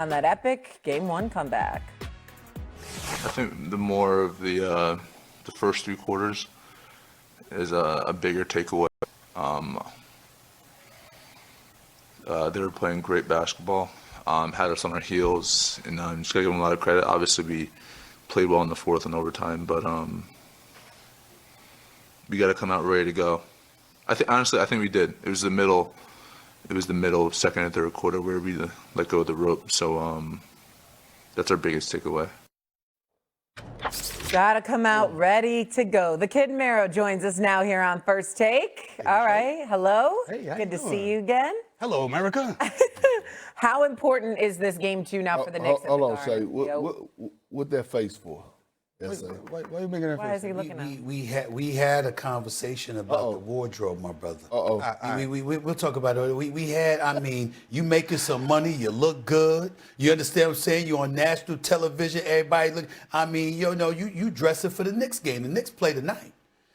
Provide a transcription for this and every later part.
On that epic Game 1 comeback. I think the more of the first 3 quarters is a bigger takeaway. They were playing great basketball, had us on our heels, and just gotta give them a lot of credit. Obviously, we played well in the fourth and overtime, but we got to come out ready to go. I think we did. It was the middle, second and third quarter where we let go of the rope. So that's our biggest takeaway. Gotta come out ready to go. The Kid Mero joins us now here on First Take. All right, hello. Hey, how good you to doing? see you again. Hello, America. How important is this game 2 now for the Knicks? Hold on, Shay. What that face for? Why are you making that Why face? is he looking at? We had a conversation about the wardrobe, my brother. We'll talk about it. We had, you making some money, you look good. You understand what I'm saying? You're on national television, everybody look. You dressing for the Knicks game. The Knicks play tonight,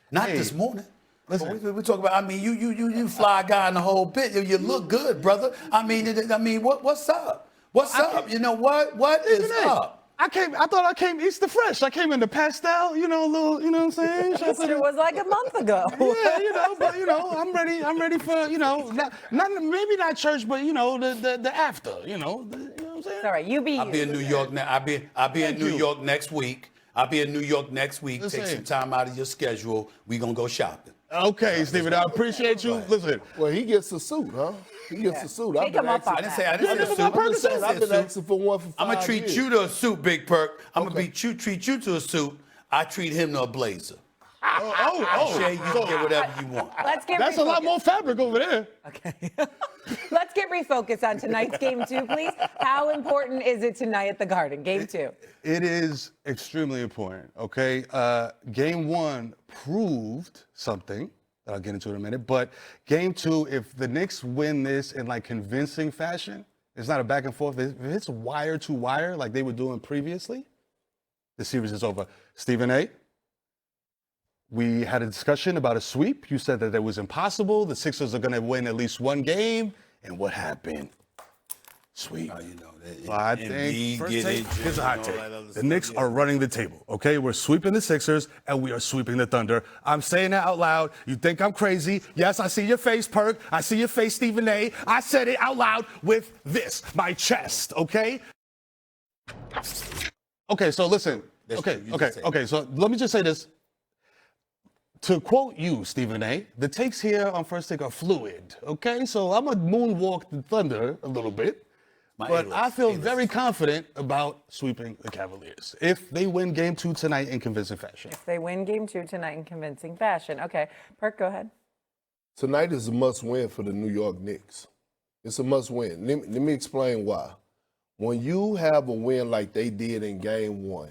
not this morning. Listen, we talk about. You fly guy in the whole bit. You look good, brother. What's up? What's up? You know what? What is up? I thought I came Easter fresh. I came in the pastel, a little, you know what I'm saying? Easter was like a month ago. Yeah, but I'm ready for, maybe not church, but the after, you know what I'm saying? All right, you be. I'll be in New York now. I'll be in New York next week. Listen. Take some time out of your schedule. We gonna go shopping. Okay, Stephen, I appreciate you. Listen. Well, he gets a suit, huh? He gets a suit. Take him up on I didn't say a suit. I've been asking for one for 5 I'm gonna treat years. you to a suit, Big Perk. I'm gonna treat you to a suit. I treat him to a blazer. Shay, you can get whatever you want. That's a lot more fabric over there. Okay. Let's get refocused on tonight's Game 2, please. How important is it tonight at the Garden, Game 2? It is extremely important, okay? Game 1 proved something that I'll get into in a minute, but Game 2, if the Knicks win this in convincing fashion, it's not a back and forth. If it's wire to wire like they were doing previously, the series is over. Stephen A., we had a discussion about a sweep. You said that it was impossible. The Sixers are going to win at least one game. And what happened? Sweep. I think here's a hot take. The Knicks are running the table, okay? We're sweeping the Sixers, and we are sweeping the Thunder. I'm saying that out loud. You think I'm crazy. Yes, I see your face, Perk. I see your face, Stephen A. I said it out loud with my chest, okay? Okay, so listen. Okay, so let me just say this. To quote you, Stephen A., the takes here on First Take are fluid, okay? So I'm going to moonwalk the Thunder a little bit, but I feel very confident about sweeping the Cavaliers if they win Game 2 tonight in convincing fashion. If they win Game 2 tonight in convincing fashion. Okay, Perk, go ahead. Tonight is a must-win for the New York Knicks. It's a must-win. Let me explain why. When you have a win like they did in Game 1,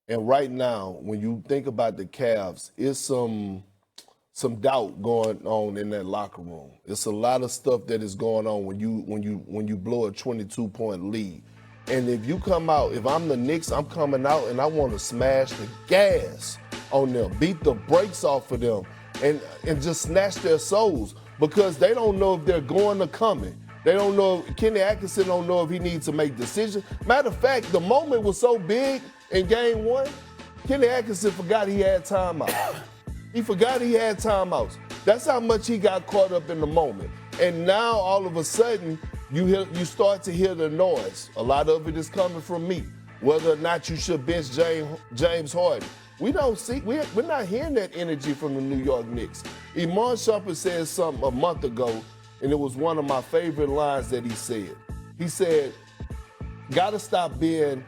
and right now, when you think about the Cavs, it's some doubt going on in that locker room. It's a lot of stuff that is going on when you blow a 22-point lead. And if you come out, if I'm the Knicks, I'm coming out and I want to smash the gas on them, beat the brakes off of them, and just snatch their souls because they don't know if they're going or coming. They don't know. Kenny Atkinson don't know if he needs to make decisions. Matter of fact, the moment was so big in Game 1, Kenny Atkinson forgot he had timeouts. He forgot he had timeouts. That's how much he got caught up in the moment. And now all of a sudden, you start to hear the noise. A lot of it is coming from me. Whether or not you should bench James Harden. We're not hearing that energy from the New York Knicks. Iman Shumpert said something a month ago, and it was one of my favorite lines that he said. He said, gotta stop being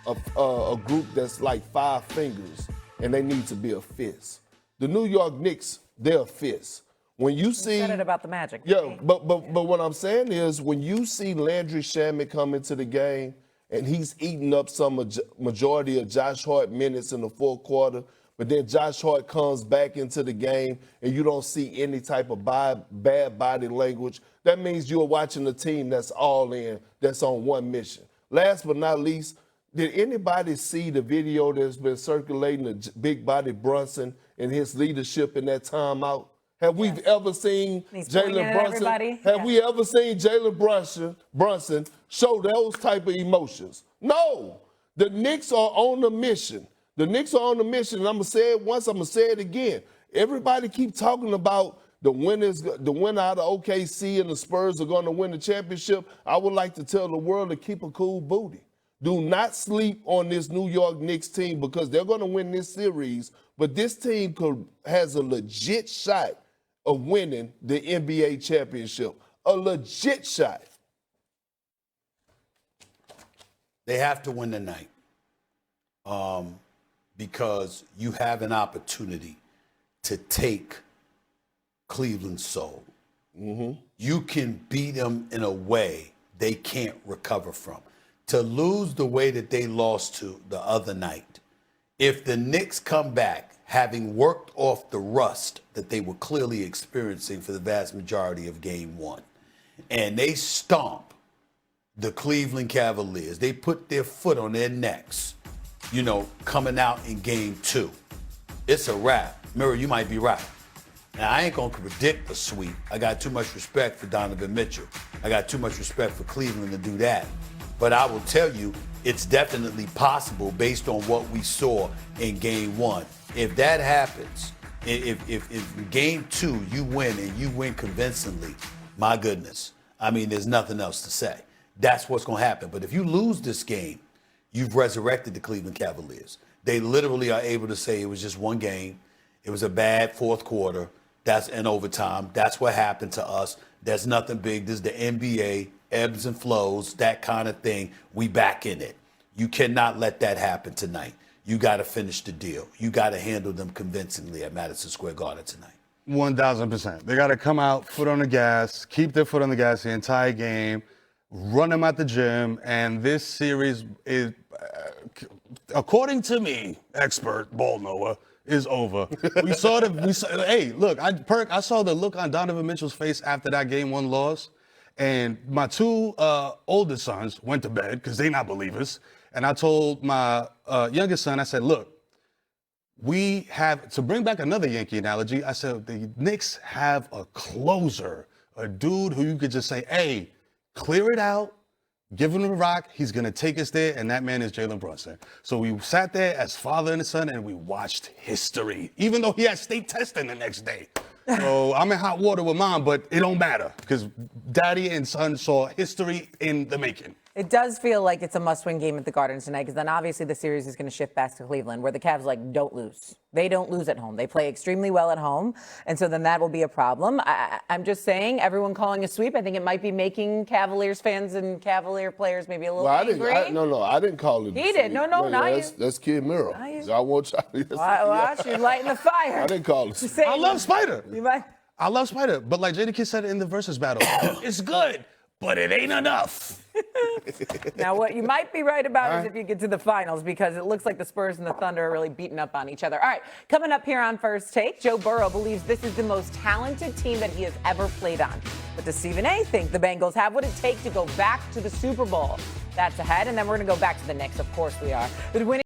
a group that's like 5 fingers, and they need to be a fist. The New York Knicks, they're a fist. When you see, said it about the Magic. Yeah, but what I'm saying is when you see Landry Shamet come into the game and he's eating up some majority of Josh Hart minutes in the fourth quarter, but then Josh Hart comes back into the game and you don't see any type of bad body language, that means you're watching a team that's all in, that's on one mission. Last but not least, did anybody see the video that's been circulating of Big Body Brunson and his leadership in that timeout? Have we ever seen He's pointing Jalen at Brunson? everybody. Have Yeah. we ever seen Jalen Brunson show those type of emotions? No. The Knicks are on a mission. The Knicks are on a mission, and I'm gonna say it once, I'm gonna say it again. Everybody keep talking about the winner out of OKC and the Spurs are going to win the championship. I would like to tell the world to keep a cool booty. Do not sleep on this New York Knicks team because they're going to win this series, but this team has a legit shot of winning the NBA championship. A legit shot. They have to win tonight because you have an opportunity to take Cleveland's soul. Mm-hmm. You can beat them in a way they can't recover from. To lose the way that they lost to the other night, if the Knicks come back having worked off the rust that they were clearly experiencing for the vast majority of game one, and they stomp the Cleveland Cavaliers, they put their foot on their necks, coming out in game two, it's a wrap. Mero, you might be right. Now, I ain't going to predict a sweep. I got too much respect for Donovan Mitchell. I got too much respect for Cleveland to do that. But I will tell you, it's definitely possible based on what we saw in game one. If that happens, if game two you win and you win convincingly, my goodness, there's nothing else to say. That's what's going to happen. But if you lose this game, you've resurrected the Cleveland Cavaliers. They literally are able to say it was just one game. It was a bad fourth quarter. That's in overtime. That's what happened to us. There's nothing big. This is the NBA, ebbs and flows, that kind of thing. We back in it. You cannot let that happen tonight. You got to finish the deal. You got to handle them convincingly at Madison Square Garden tonight. 1,000%. They got to come out, foot on the gas, keep their foot on the gas the entire game, run them at the gym, and this series is, according to me, expert ball knower, is over. Hey, look, I saw the look on Donovan Mitchell's face after that game one loss, and my two oldest sons went to bed because they're not believers, and I told my youngest son, I said, look, we have, to bring back another Yankee analogy, I said, the Knicks have a closer, a dude who you could just say, hey, clear it out, give him the rock, he's going to take us there, and that man is Jalen Brunson. So we sat there as father and son, and we watched history, even though he had state testing the next day. So I'm in hot water with mom, but it don't matter, because daddy and son saw history in the making. It does feel like it's a must-win game at the Garden tonight, because then obviously the series is going to shift back to Cleveland, where the Cavs don't lose. They don't lose at home. They play extremely well at home, and so then that will be a problem. I'm just saying, everyone calling a sweep, I think it might be making Cavaliers fans and Cavalier players maybe a little angry. I didn't call it. He did. No, not you. That's Kid Mero. I want y'all to Watch, you're lighting the fire. I didn't call it. I love Spider. You might. I love Spider, but like Jada Kidd said in the versus battle, it's good, but it ain't enough. Now, what you might be right about is if you get to the finals, because it looks like the Spurs and the Thunder are really beating up on each other. All right, coming up here on First Take, Joe Burrow believes this is the most talented team that he has ever played on. But does Stephen A. think the Bengals have what it takes to go back to the Super Bowl? That's ahead, and then we're going to go back to the Knicks. Of course we are. With winning